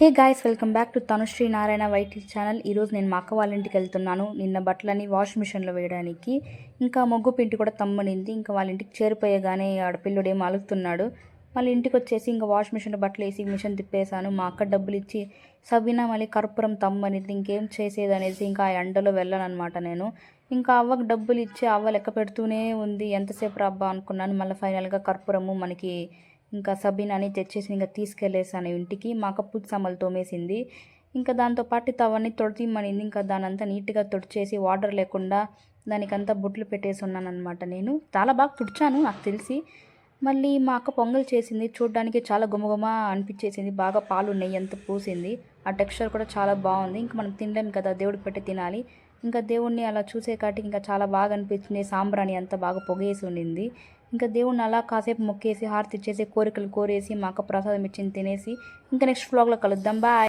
Hey guys, welcome back to Tanushree Narayana YT channel. ఈరోజు నేను మా అక్క వాళ్ళ ఇంటికి వెళ్తున్నాను. నిన్న బట్టలని వాష్ మిషన్లో వేయడానికి. ఇంకా మొగ్గు పిండి కూడా తమ్మనింది. ఇంకా వాళ్ళ ఇంటికి చేరిపోయేగానే ఆడపిల్లుడేమో అలుగుతున్నాడు. వాళ్ళ ఇంటికి వచ్చేసి ఇంకా వాష్ మిషన్లో బట్టలు వేసి మిషన్ తిప్పేశాను. మా అక్క డబ్బులు ఇచ్చి సబీనా మళ్ళీ కర్పూరం తమ్మనింది. ఇంకేం చేసేది అనేసి ఇంకా ఆ ఎండలో వెళ్ళానమాట నేను. ఇంకా అవ్వకు డబ్బులు ఇచ్చి అవ్వ లెక్క పెడుతూనే ఉంది. ఎంతసేపు రబ్బా అనుకున్నాను. మళ్ళీ ఫైనల్గా కర్పూరము మనకి ఇంకా సబీనాని తెచ్చేసి ఇంకా తీసుకెళ్ళేసాను ఇంటికి. మా అక్క పూజ సామాన్లు తోమేసింది. ఇంకా దాంతోపాటు తవన్నీ తొడితిమ్మనింది. ఇంకా దానంతా నీట్గా తుడిచేసి వాటర్ లేకుండా దానికంతా బొట్లు పెట్టేసి ఉన్నాను అనమాట. నేను చాలా బాగా తుడిచాను నాకు తెలిసి. మళ్ళీ మా అక్క పొంగల్ చేసింది. చూడడానికి చాలా గుమగుమ అనిపించేసింది. బాగా పాలు నెయ్యి అంతా పూసింది. ఆ టెక్స్చర్ కూడా చాలా బాగుంది. ఇంకా మనం తినలేం కదా, దేవుడికి పెట్టి తినాలి. ఇంకా దేవుణ్ణి అలా చూసే కాటికి ఇంకా చాలా బాగా అనిపించింది. సాంబ్రాణి అంతా బాగా పొగేసి ఉండింది. ఇంకా దేవుణ్ణి అలా కాసేపు మొక్కేసి హారతి ఇచ్చేసి కోరికలు కోరేసి మా అక్క ప్రసాదం ఇచ్చింది తినేసి ఇంకా నెక్స్ట్ వ్లాగ్లో కలుద్దాం. బాయ్.